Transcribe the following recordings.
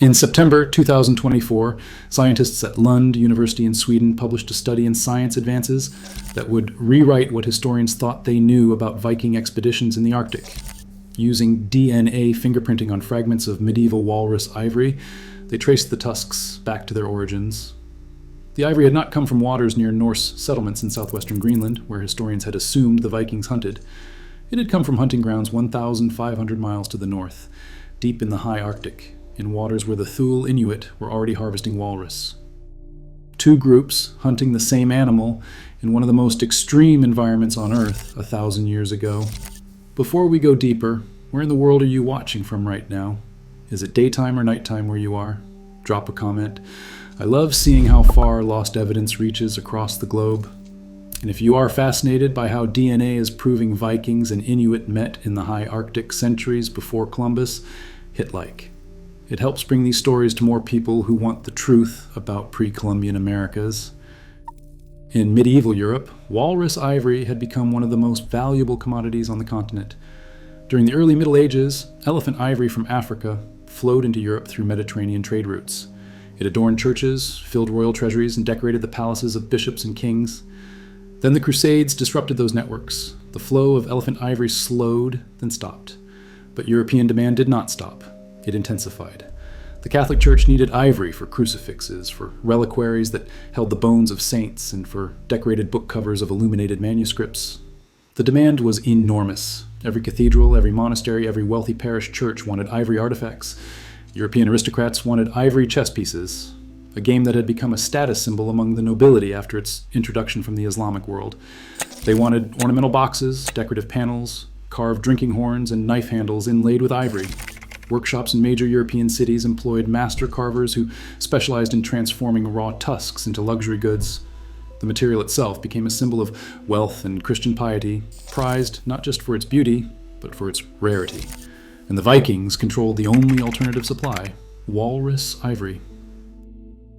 In September 2024, scientists at Lund University in Sweden published a study in Science Advances that would rewrite what historians thought they knew about Viking expeditions in the Arctic. Using DNA fingerprinting on fragments of medieval walrus ivory, they traced the tusks back to their origins. The ivory had not come from waters near Norse settlements in southwestern Greenland, where historians had assumed the Vikings hunted. It had come from hunting grounds 1,500 miles to the north, deep in the high Arctic, in waters where the Thule Inuit were already harvesting walrus. Two groups hunting the same animal in one of the most extreme environments on Earth 1,000 years ago. Before we go deeper, where in the world are you watching from right now? Is it daytime or nighttime where you are? Drop a comment. I love seeing how far lost evidence reaches across the globe. And if you are fascinated by how DNA is proving Vikings and Inuit met in the high Arctic centuries before Columbus, hit like. It helps bring these stories to more people who want the truth about pre-Columbian Americas. In medieval Europe, walrus ivory had become one of the most valuable commodities on the continent. During the early Middle Ages, elephant ivory from Africa flowed into Europe through Mediterranean trade routes. It adorned churches, filled royal treasuries, and decorated the palaces of bishops and kings. Then the Crusades disrupted those networks. The flow of elephant ivory slowed, then stopped. But European demand did not stop. It intensified. The Catholic Church needed ivory for crucifixes, for reliquaries that held the bones of saints, and for decorated book covers of illuminated manuscripts. The demand was enormous. Every cathedral, every monastery, every wealthy parish church wanted ivory artifacts. European aristocrats wanted ivory chess pieces, a game that had become a status symbol among the nobility after its introduction from the Islamic world. They wanted ornamental boxes, decorative panels, carved drinking horns, and knife handles inlaid with ivory. Workshops in major European cities employed master carvers who specialized in transforming raw tusks into luxury goods. The material itself became a symbol of wealth and Christian piety, prized not just for its beauty, but for its rarity. And the Vikings controlled the only alternative supply, walrus ivory.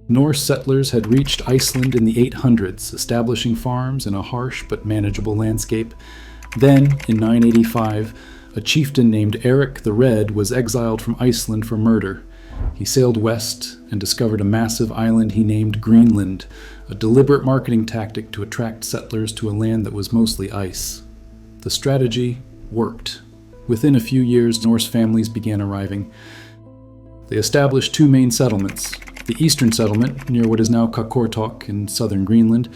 Norse settlers had reached Iceland in the 800s, establishing farms in a harsh but manageable landscape. Then, in 985, a chieftain named Eric the Red was exiled from Iceland for murder. He sailed west and discovered a massive island he named Greenland, a deliberate marketing tactic to attract settlers to a land that was mostly ice. The strategy worked. Within a few years, Norse families began arriving. They established two main settlements. The eastern settlement, near what is now Qaqortoq in southern Greenland,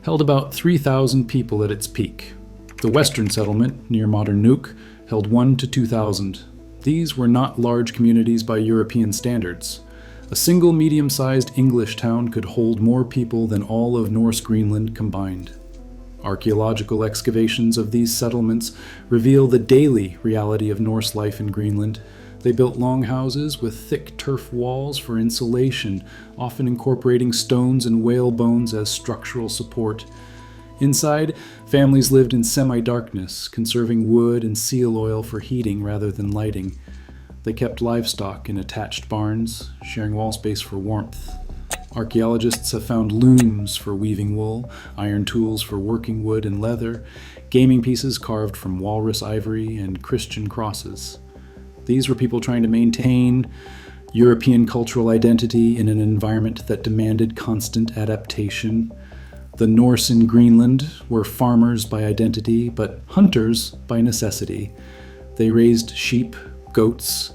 held about 3,000 people at its peak. The western settlement, near modern Nuuk, held 1,000 to 2,000. These were not large communities by European standards. A single medium-sized English town could hold more people than all of Norse Greenland combined. Archaeological excavations of these settlements reveal the daily reality of Norse life in Greenland. They built long houses with thick turf walls for insulation, often incorporating stones and whale bones as structural support. Inside, families lived in semi-darkness, conserving wood and seal oil for heating rather than lighting. They kept livestock in attached barns, sharing wall space for warmth. Archaeologists have found looms for weaving wool, iron tools for working wood and leather, gaming pieces carved from walrus ivory, and Christian crosses. These were people trying to maintain European cultural identity in an environment that demanded constant adaptation. The Norse in Greenland were farmers by identity, but hunters by necessity. They raised sheep, goats,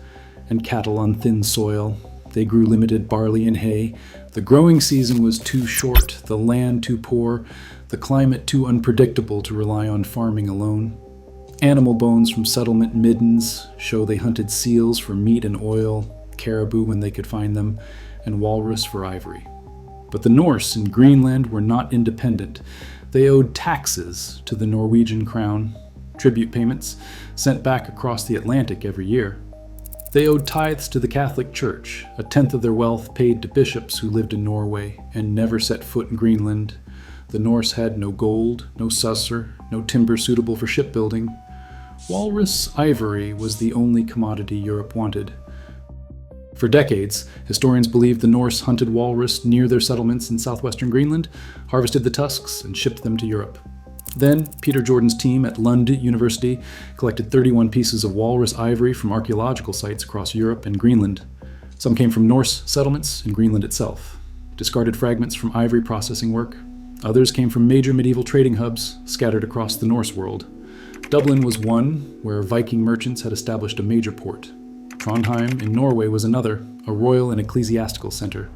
and cattle on thin soil. They grew limited barley and hay. The growing season was too short, the land too poor, the climate too unpredictable to rely on farming alone. Animal bones from settlement middens show they hunted seals for meat and oil, caribou when they could find them, and walrus for ivory. But the Norse in Greenland were not independent. They owed taxes to the Norwegian crown, tribute payments sent back across the Atlantic every year. They owed tithes to the Catholic Church, a tenth of their wealth paid to bishops who lived in Norway and never set foot in Greenland. The Norse had no gold, no susser, no timber suitable for shipbuilding. Walrus ivory was the only commodity Europe wanted. For decades, historians believed the Norse hunted walrus near their settlements in southwestern Greenland, harvested the tusks, and shipped them to Europe. Then, Peter Jordan's team at Lund University collected 31 pieces of walrus ivory from archaeological sites across Europe and Greenland. Some came from Norse settlements in Greenland itself, discarded fragments from ivory processing work. Others came from major medieval trading hubs scattered across the Norse world. Dublin was one, where Viking merchants had established a major port. Trondheim in Norway was another, a royal and ecclesiastical center.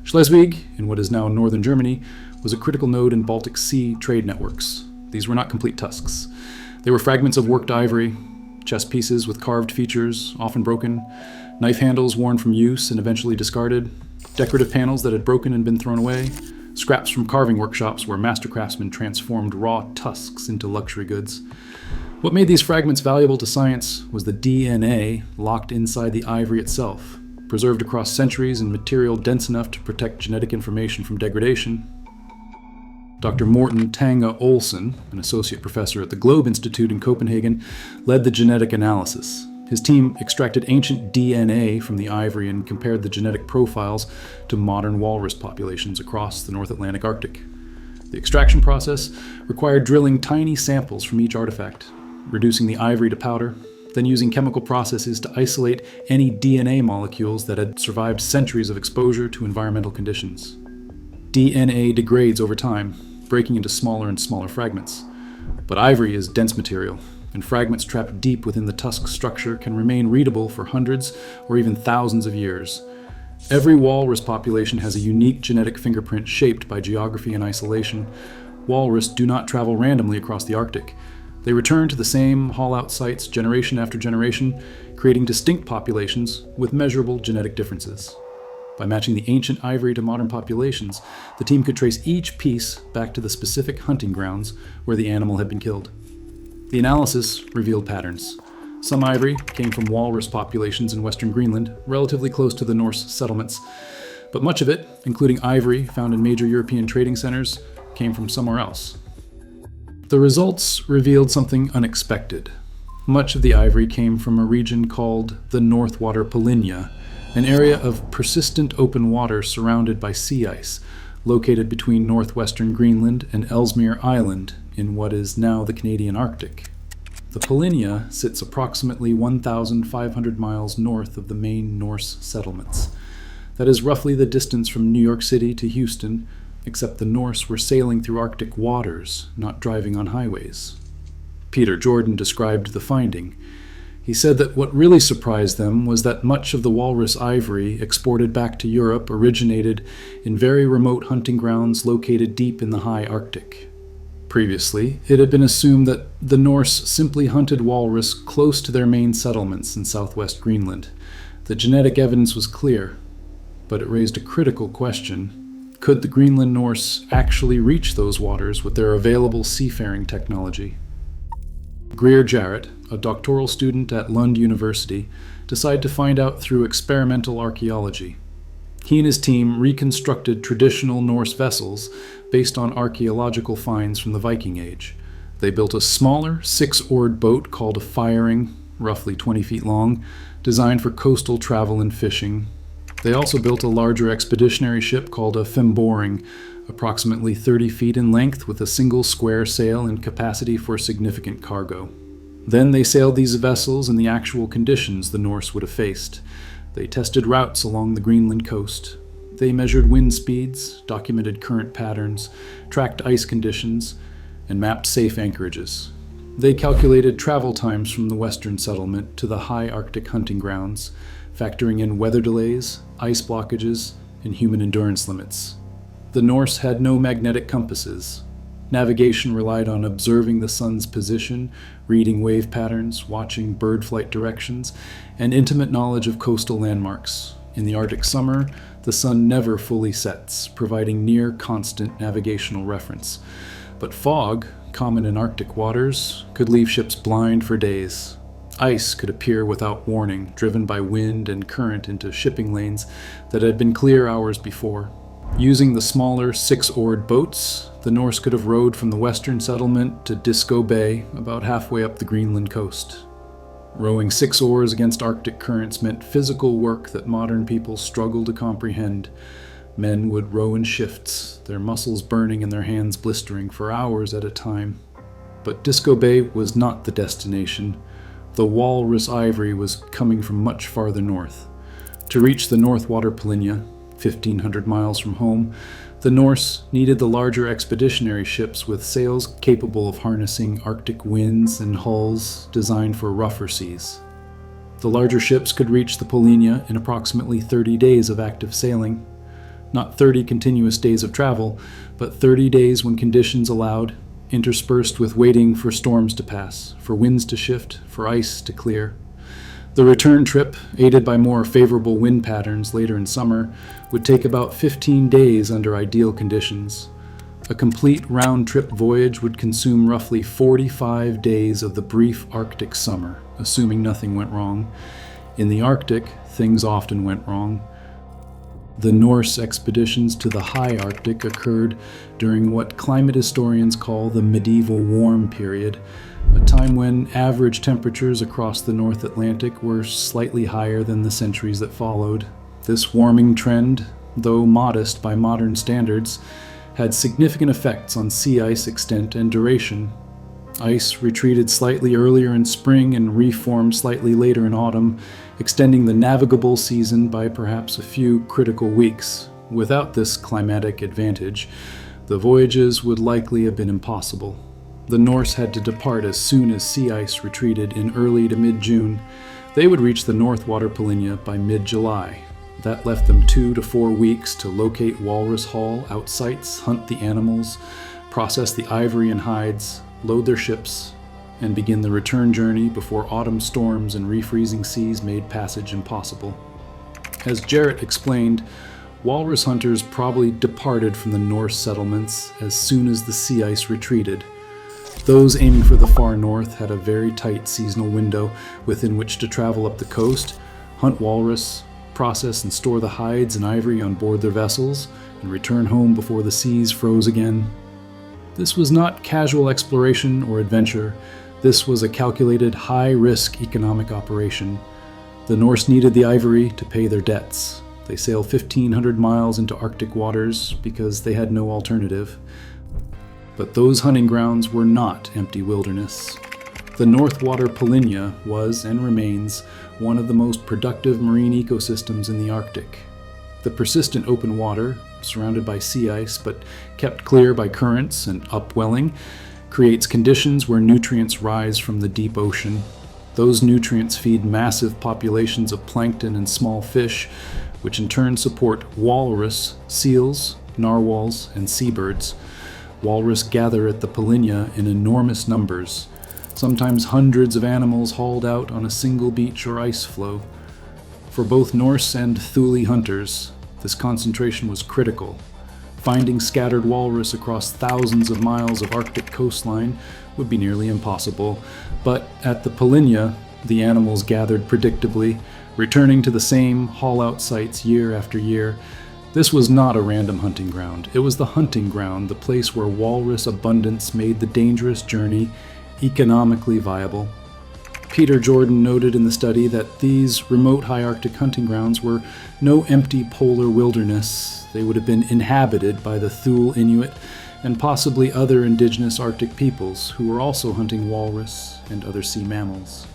Schleswig, in what is now northern Germany, was a critical node in Baltic Sea trade networks. These were not complete tusks. They were fragments of worked ivory, chess pieces with carved features, often broken, knife handles worn from use and eventually discarded, decorative panels that had broken and been thrown away, scraps from carving workshops where master craftsmen transformed raw tusks into luxury goods. What made these fragments valuable to science was the DNA locked inside the ivory itself, preserved across centuries in material dense enough to protect genetic information from degradation. Dr. Morten Tanga Olsen, an associate professor at the Globe Institute in Copenhagen, led the genetic analysis. His team extracted ancient DNA from the ivory and compared the genetic profiles to modern walrus populations across the North Atlantic Arctic. The extraction process required drilling tiny samples from each artifact, reducing the ivory to powder, then using chemical processes to isolate any DNA molecules that had survived centuries of exposure to environmental conditions. DNA degrades over time, breaking into smaller and smaller fragments. But ivory is dense material, and fragments trapped deep within the tusk structure can remain readable for hundreds or even thousands of years. Every walrus population has a unique genetic fingerprint shaped by geography and isolation. Walrus do not travel randomly across the Arctic. They return to the same haul-out sites generation after generation, creating distinct populations with measurable genetic differences. By matching the ancient ivory to modern populations, the team could trace each piece back to the specific hunting grounds where the animal had been killed. The analysis revealed patterns. Some ivory came from walrus populations in western Greenland, relatively close to the Norse settlements, but much of it, including ivory found in major European trading centers, came from somewhere else. The results revealed something unexpected. Much of the ivory came from a region called the North Water Polynya, an area of persistent open water surrounded by sea ice, located between northwestern Greenland and Ellesmere Island in what is now the Canadian Arctic. The Polynya sits approximately 1,500 miles north of the main Norse settlements. That is roughly the distance from New York City to Houston, except the Norse were sailing through Arctic waters, not driving on highways. Peter Jordan described the finding. He said that what really surprised them was that much of the walrus ivory exported back to Europe originated in very remote hunting grounds located deep in the high Arctic. Previously, it had been assumed that the Norse simply hunted walrus close to their main settlements in southwest Greenland. The genetic evidence was clear, but it raised a critical question. Could the Greenland Norse actually reach those waters with their available seafaring technology? Greer Jarrett, a doctoral student at Lund University, decided to find out through experimental archaeology. He and his team reconstructed traditional Norse vessels based on archaeological finds from the Viking-age. They built a smaller, 6-oared boat called a firing, roughly 20 feet long, designed for coastal travel and fishing. They also built a larger expeditionary ship called a femboring, approximately 30 feet in length with a single square sail and capacity for significant cargo. Then they sailed these vessels in the actual conditions the Norse would have faced. They tested routes along the Greenland coast. They measured wind speeds, documented current patterns, tracked ice conditions, and mapped safe anchorages. They calculated travel times from the western settlement to the high Arctic hunting grounds, factoring in weather delays, ice blockages, and human endurance limits. The Norse had no magnetic compasses. Navigation relied on observing the sun's position, reading wave patterns, watching bird flight directions, and intimate knowledge of coastal landmarks. In the Arctic summer, the sun never fully sets, providing near constant navigational reference. But fog, common in Arctic waters, could leave ships blind for days. Ice could appear without warning, driven by wind and current into shipping lanes that had been clear hours before. Using the smaller 6-oared boats, the Norse could have rowed from the western settlement to Disco Bay, about halfway up the Greenland coast. Rowing 6 oars against Arctic currents meant physical work that modern people struggle to comprehend. Men would row in shifts, their muscles burning and their hands blistering for hours at a time. But Disco Bay was not the destination. The walrus ivory was coming from much farther north. To reach the North Water Polynya, 1,500 miles from home, the Norse needed the larger expeditionary ships with sails capable of harnessing Arctic winds and hulls designed for rougher seas. The larger ships could reach the Polynya in approximately 30 days of active sailing. Not 30 continuous days of travel, but 30 days when conditions allowed, interspersed with waiting for storms to pass, for winds to shift, for ice to clear. The return trip, aided by more favorable wind patterns later in summer, would take about 15 days under ideal conditions. A complete round-trip voyage would consume roughly 45 days of the brief Arctic summer, assuming nothing went wrong. In the Arctic, things often went wrong. The Norse expeditions to the high Arctic occurred during what climate historians call the medieval warm period, a time when average temperatures across the North Atlantic were slightly higher than the centuries that followed. This warming trend, though modest by modern standards, had significant effects on sea ice extent and duration. Ice retreated slightly earlier in spring and reformed slightly later in autumn, extending the navigable season by perhaps a few critical weeks. Without this climatic advantage, the voyages would likely have been impossible. The Norse had to depart as soon as sea ice retreated in early to mid-June. They would reach the North Water Polynya by mid-July. That left them 2 to 4 weeks to locate Walrus Hall outsites, hunt the animals, process the ivory and hides, load their ships, and begin the return journey before autumn storms and refreezing seas made passage impossible. As Jarrett explained, walrus hunters probably departed from the Norse settlements as soon as the sea ice retreated. Those aiming for the far north had a very tight seasonal window within which to travel up the coast, hunt walrus, process and store the hides and ivory on board their vessels, and return home before the seas froze again. This was not casual exploration or adventure. This was a calculated, high-risk economic operation. The Norse needed the ivory to pay their debts. They sailed 1,500 miles into Arctic waters because they had no alternative. But those hunting grounds were not empty wilderness. The North Water Polynya was, and remains, one of the most productive marine ecosystems in the Arctic. The persistent open water, surrounded by sea ice but kept clear by currents and upwelling, creates conditions where nutrients rise from the deep ocean. Those nutrients feed massive populations of plankton and small fish, which in turn support walrus, seals, narwhals, and seabirds. Walrus gather at the Polynya in enormous numbers, sometimes hundreds of animals hauled out on a single beach or ice floe. For both Norse and Thule hunters, this concentration was critical. Finding scattered walrus across thousands of miles of Arctic coastline would be nearly impossible, but at the Polynya, the animals gathered predictably, returning to the same haul-out sites year after year. This was not a random hunting ground. It was the hunting ground, the place where walrus abundance made the dangerous journey economically viable. Peter Jordan noted in the study that these remote high Arctic hunting grounds were no empty polar wilderness. They would have been inhabited by the Thule Inuit and possibly other indigenous Arctic peoples who were also hunting walrus and other sea mammals.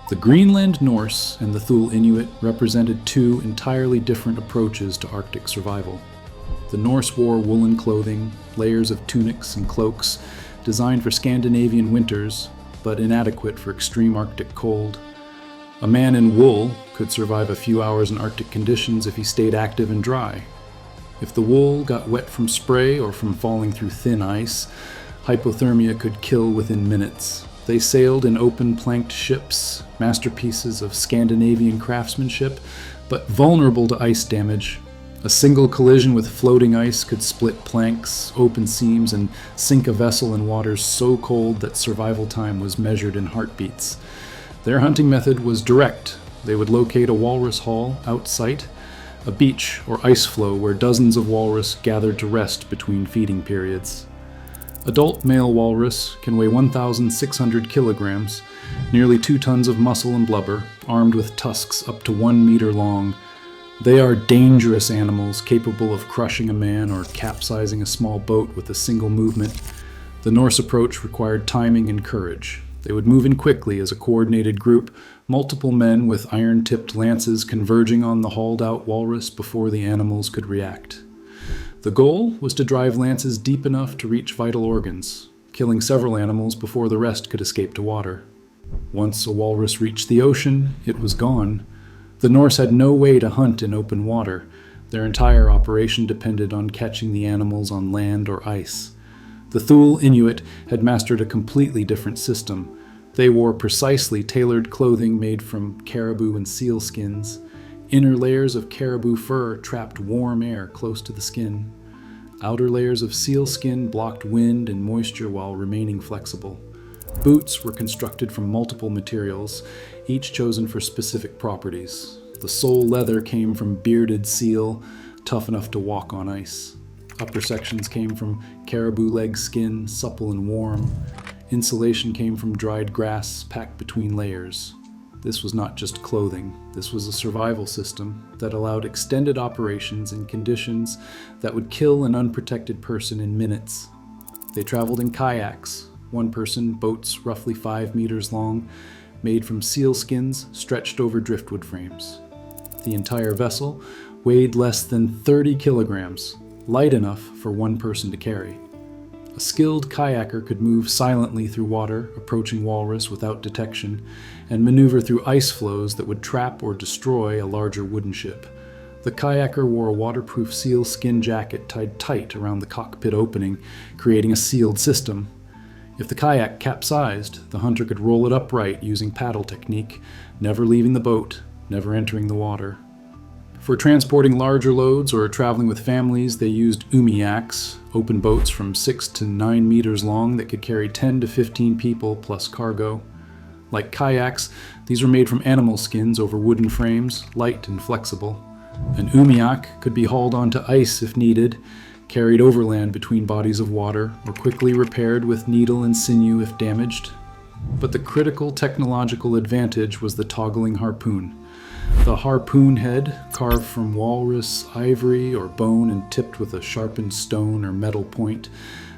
The Greenland Norse and the Thule Inuit represented two entirely different approaches to Arctic survival. The Norse wore woolen clothing, layers of tunics and cloaks, designed for Scandinavian winters, but inadequate for extreme Arctic cold. A man in wool could survive a few hours in Arctic conditions if he stayed active and dry. If the wool got wet from spray or from falling through thin ice, hypothermia could kill within minutes. They sailed in open planked ships, masterpieces of Scandinavian craftsmanship, but vulnerable to ice damage. A single collision with floating ice could split planks, open seams, and sink a vessel in waters so cold that survival time was measured in heartbeats. Their hunting method was direct. They would locate a walrus haul out sight, a beach or ice floe where dozens of walrus gathered to rest between feeding periods. Adult male walrus can weigh 1,600 kilograms, nearly 2 tons of muscle and blubber, armed with tusks up to 1 meter long. They are dangerous animals capable of crushing a man or capsizing a small boat with a single movement. The Norse approach required timing and courage. They would move in quickly as a coordinated group, multiple men with iron-tipped lances converging on the hauled-out walrus before the animals could react. The goal was to drive lances deep enough to reach vital organs, killing several animals before the rest could escape to water. Once a walrus reached the ocean, it was gone. The Norse had no way to hunt in open water. Their entire operation depended on catching the animals on land or ice. The Thule Inuit had mastered a completely different system. They wore precisely tailored clothing made from caribou and seal skins. Inner layers of caribou fur trapped warm air close to the skin. Outer layers of seal skin blocked wind and moisture while remaining flexible. Boots were constructed from multiple materials, each chosen for specific properties. The sole leather came from bearded seal, tough enough to walk on ice. Upper sections came from caribou leg skin, supple and warm. Insulation came from dried grass packed between layers. This was not just clothing. This was a survival system that allowed extended operations in conditions that would kill an unprotected person in minutes. They traveled in kayaks, one-person boats roughly 5 meters long, made from seal skins stretched over driftwood frames. The entire vessel weighed less than 30 kilograms, light enough for one person to carry. A skilled kayaker could move silently through water, approaching walrus without detection, and maneuver through ice flows that would trap or destroy a larger wooden ship. The kayaker wore a waterproof seal skin jacket tied tight around the cockpit opening, creating a sealed system. If the kayak capsized, the hunter could roll it upright using paddle technique, never leaving the boat, never entering the water. For transporting larger loads or traveling with families, they used umiaks, open boats from 6 to 9 meters long that could carry 10 to 15 people plus cargo. Like kayaks, these were made from animal skins over wooden frames, light and flexible. An umiak could be hauled onto ice if needed, carried overland between bodies of water, or quickly repaired with needle and sinew if damaged. But the critical technological advantage was the toggling harpoon. The harpoon head, carved from walrus ivory or bone and tipped with a sharpened stone or metal point,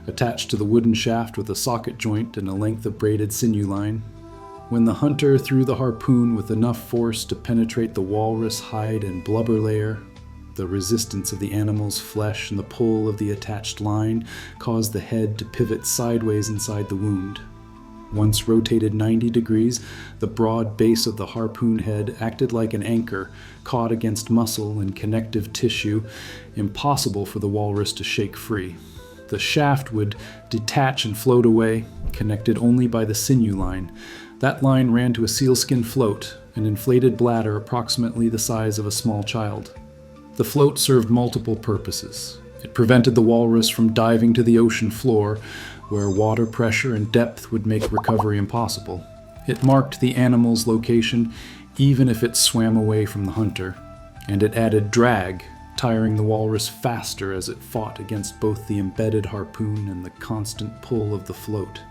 attached to the wooden shaft with a socket joint and a length of braided sinew line. When the hunter threw the harpoon with enough force to penetrate the walrus hide and blubber layer, the resistance of the animal's flesh and the pull of the attached line caused the head to pivot sideways inside the wound. Once rotated 90 degrees, the broad base of the harpoon head acted like an anchor, caught against muscle and connective tissue, impossible for the walrus to shake free. The shaft would detach and float away, connected only by the sinew line. That line ran to a sealskin float, an inflated bladder approximately the size of a small child. The float served multiple purposes. It prevented the walrus from diving to the ocean floor, where water pressure and depth would make recovery impossible. It marked the animal's location even if it swam away from the hunter, and it added drag, tiring the walrus faster as it fought against both the embedded harpoon and the constant pull of the float.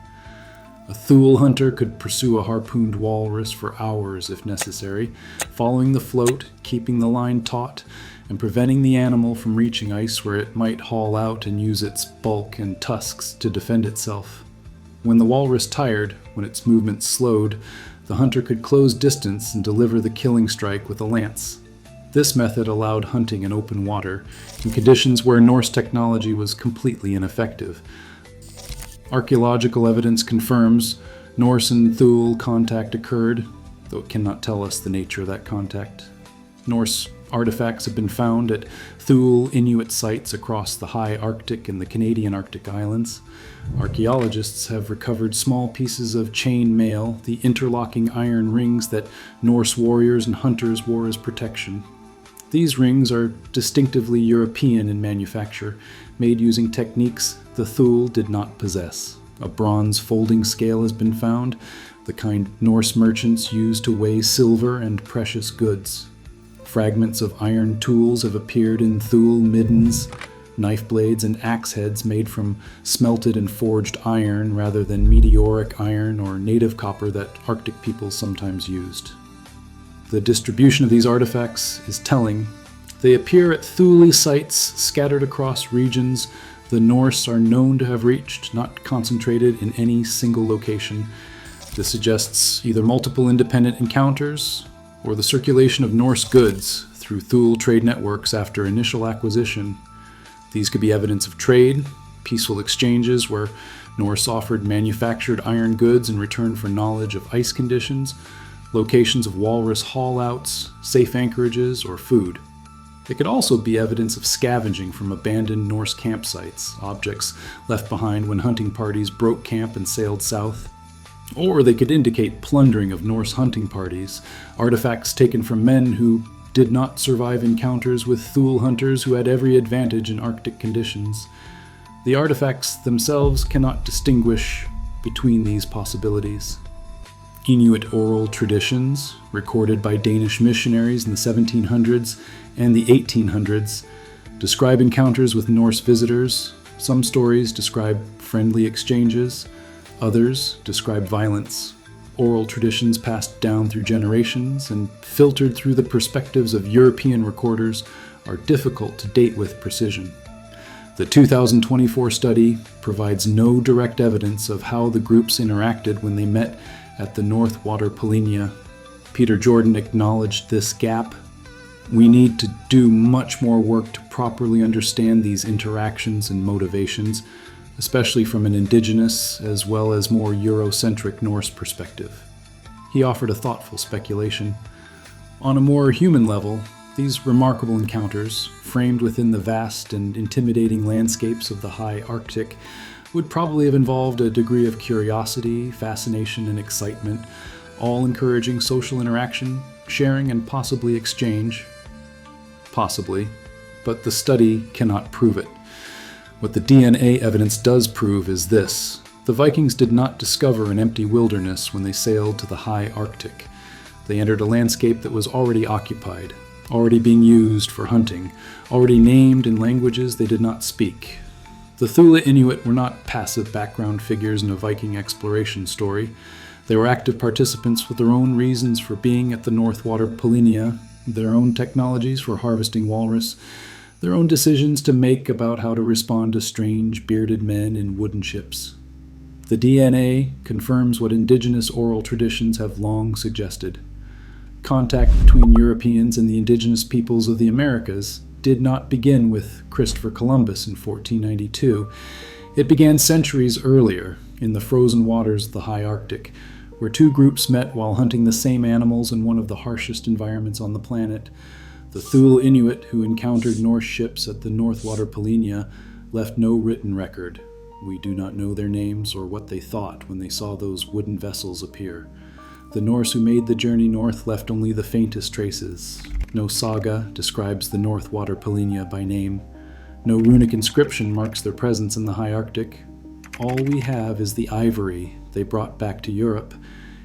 A Thule hunter could pursue a harpooned walrus for hours if necessary, following the float, keeping the line taut, and preventing the animal from reaching ice where it might haul out and use its bulk and tusks to defend itself. When the walrus tired, when its movement slowed, the hunter could close distance and deliver the killing strike with a lance. This method allowed hunting in open water, in conditions where Norse technology was completely ineffective. Archaeological evidence confirms Norse and Thule contact occurred, though it cannot tell us the nature of that contact. Norse artifacts have been found at Thule Inuit sites across the high Arctic and the Canadian Arctic islands. Archaeologists have recovered small pieces of chain mail, the interlocking iron rings that Norse warriors and hunters wore as protection. These rings are distinctively European in manufacture, made using techniques the Thule did not possess. A bronze folding scale has been found, the kind Norse merchants used to weigh silver and precious goods. Fragments of iron tools have appeared in Thule middens, knife blades and axe heads made from smelted and forged iron rather than meteoric iron or native copper that Arctic peoples sometimes used. The distribution of these artifacts is telling. They appear at Thule sites scattered across regions the Norse are known to have reached, not concentrated in any single location. This suggests either multiple independent encounters or the circulation of Norse goods through Thule trade networks after initial acquisition. These could be evidence of trade, peaceful exchanges where Norse offered manufactured iron goods in return for knowledge of ice conditions, locations of walrus haul-outs, safe anchorages, or food. It could also be evidence of scavenging from abandoned Norse campsites, objects left behind when hunting parties broke camp and sailed south. Or they could indicate plundering of Norse hunting parties, artifacts taken from men who did not survive encounters with Thule hunters who had every advantage in Arctic conditions. The artifacts themselves cannot distinguish between these possibilities. Inuit oral traditions, recorded by Danish missionaries in the 1700s and the 1800s, describe encounters with Norse visitors. Some stories describe friendly exchanges, others describe violence. Oral traditions passed down through generations and filtered through the perspectives of European recorders are difficult to date with precision. The 2024 study provides no direct evidence of how the groups interacted when they met at the North Water Polynya. Peter Jordan acknowledged this gap. We need to do much more work to properly understand these interactions and motivations, especially from an indigenous as well as more Eurocentric Norse perspective. He offered a thoughtful speculation. On a more human level, these remarkable encounters, framed within the vast and intimidating landscapes of the high Arctic, would probably have involved a degree of curiosity, fascination, and excitement, all encouraging social interaction, sharing, and possibly exchange. Possibly, but the study cannot prove it. What the DNA evidence does prove is this: the Vikings did not discover an empty wilderness when they sailed to the high Arctic. They entered a landscape that was already occupied, already being used for hunting, already named in languages they did not speak. The Thule Inuit were not passive background figures in a Viking exploration story. They were active participants with their own reasons for being at the North Water Polynya, their own technologies for harvesting walrus, their own decisions to make about how to respond to strange bearded men in wooden ships. The DNA confirms what indigenous oral traditions have long suggested. Contact between Europeans and the indigenous peoples of the Americas did not begin with Christopher Columbus in 1492. It began centuries earlier, in the frozen waters of the high Arctic, where two groups met while hunting the same animals in one of the harshest environments on the planet. The Thule Inuit, who encountered Norse ships at the North Water Polynya, left no written record. We do not know their names or what they thought when they saw those wooden vessels appear. The Norse who made the journey north left only the faintest traces. No saga describes the North Water Polynya by name. No runic inscription marks their presence in the high Arctic. All we have is the ivory they brought back to Europe,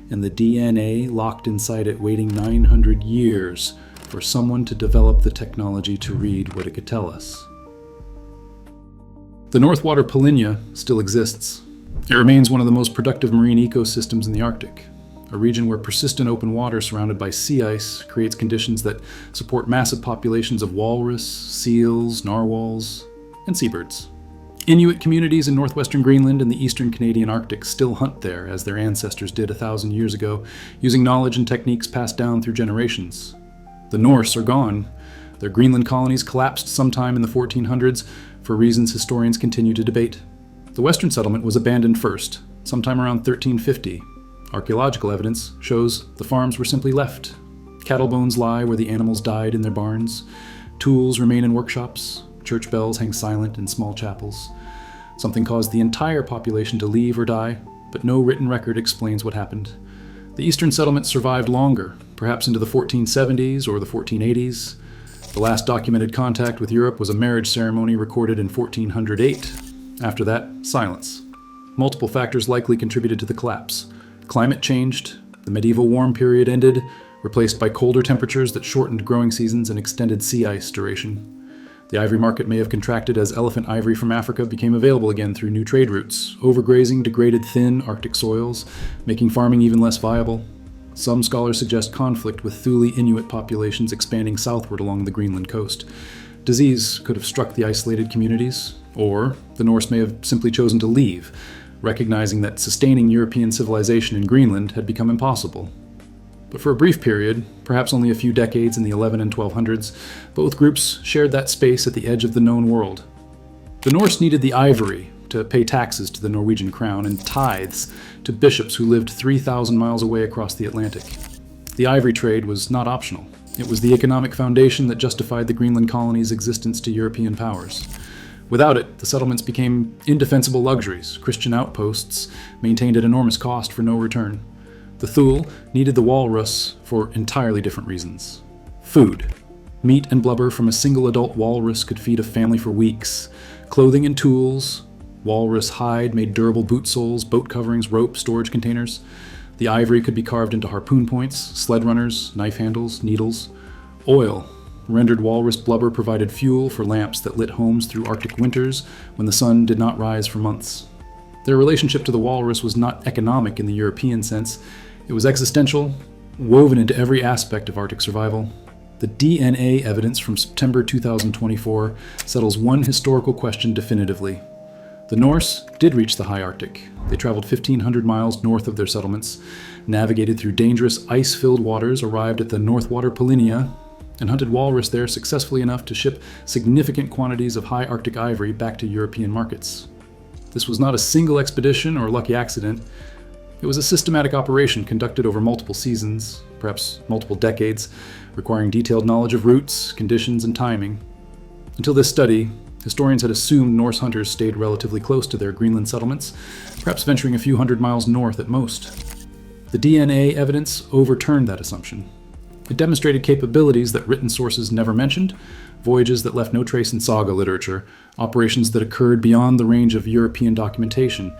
and the DNA locked inside it waiting 900 years for someone to develop the technology to read what it could tell us. The North Water Polynya still exists. It remains one of the most productive marine ecosystems in the Arctic, a region where persistent open water surrounded by sea ice creates conditions that support massive populations of walrus, seals, narwhals, and seabirds. Inuit communities in northwestern Greenland and the eastern Canadian Arctic still hunt there, as their ancestors did 1,000 years ago, using knowledge and techniques passed down through generations. The Norse are gone. Their Greenland colonies collapsed sometime in the 1400s for reasons historians continue to debate. The western settlement was abandoned first, sometime around 1350. Archaeological evidence shows the farms were simply left. Cattle bones lie where the animals died in their barns. Tools remain in workshops. Church bells hang silent in small chapels. Something caused the entire population to leave or die, but no written record explains what happened. The eastern settlement survived longer, perhaps into the 1470s or the 1480s. The last documented contact with Europe was a marriage ceremony recorded in 1408. After that, silence. Multiple factors likely contributed to the collapse. Climate changed, the medieval warm period ended, replaced by colder temperatures that shortened growing seasons and extended sea ice duration. The ivory market may have contracted as elephant ivory from Africa became available again through new trade routes. Overgrazing degraded thin Arctic soils, making farming even less viable. Some scholars suggest conflict with Thule Inuit populations expanding southward along the Greenland coast. Disease could have struck the isolated communities, or the Norse may have simply chosen to leave. recognizing that sustaining European civilization in Greenland had become impossible. But for a brief period, perhaps only a few decades in the 11 and 1200s, both groups shared that space at the edge of the known world. The Norse needed the ivory to pay taxes to the Norwegian crown and tithes to bishops who lived 3,000 miles away across the Atlantic. The ivory trade was not optional. It was the economic foundation that justified the Greenland colony's existence to European powers. Without it, the settlements became indefensible luxuries. Christian outposts maintained at enormous cost for no return. The Thule needed the walrus for entirely different reasons. Food. Meat and blubber from a single adult walrus could feed a family for weeks. Clothing and tools. Walrus hide made durable boot soles, boat coverings, rope, storage containers. The ivory could be carved into harpoon points, sled runners, knife handles, needles. Oil. Rendered walrus blubber provided fuel for lamps that lit homes through Arctic winters when the sun did not rise for months. Their relationship to the walrus was not economic in the European sense. It was existential, woven into every aspect of Arctic survival. The DNA evidence from September 2024 settles one historical question definitively. The Norse did reach the high Arctic. They traveled 1,500 miles north of their settlements, navigated through dangerous ice-filled waters, arrived at the North Water Polynya, and hunted walrus there successfully enough to ship significant quantities of high Arctic ivory back to European markets. This was not a single expedition or lucky accident. It was a systematic operation conducted over multiple seasons, perhaps multiple decades, requiring detailed knowledge of routes, conditions, and timing. Until this study, historians had assumed Norse hunters stayed relatively close to their Greenland settlements, perhaps venturing a few hundred miles north at most. The DNA evidence overturned that assumption. It demonstrated capabilities that written sources never mentioned, voyages that left no trace in saga literature, operations that occurred beyond the range of European documentation.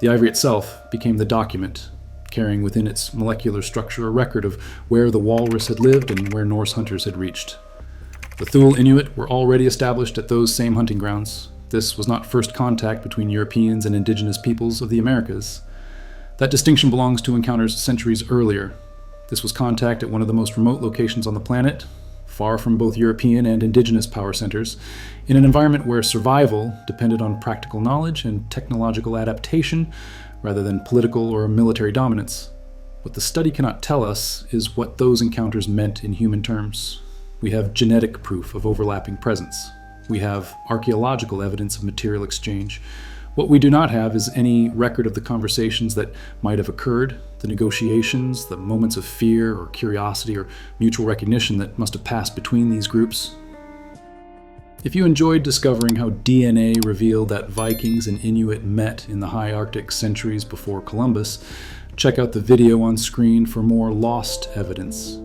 The ivory itself became the document, carrying within its molecular structure a record of where the walrus had lived and where Norse hunters had reached. The Thule Inuit were already established at those same hunting grounds. This was not first contact between Europeans and indigenous peoples of the Americas. That distinction belongs to encounters centuries earlier. This was contact at one of the most remote locations on the planet, far from both European and indigenous power centers, in an environment where survival depended on practical knowledge and technological adaptation rather than political or military dominance. What the study cannot tell us is what those encounters meant in human terms. We have genetic proof of overlapping presence. We have archaeological evidence of material exchange. What we do not have is any record of the conversations that might have occurred, the negotiations, the moments of fear or curiosity or mutual recognition that must have passed between these groups. If you enjoyed discovering how DNA revealed that Vikings and Inuit met in the high Arctic centuries before Columbus, check out the video on screen for more lost evidence.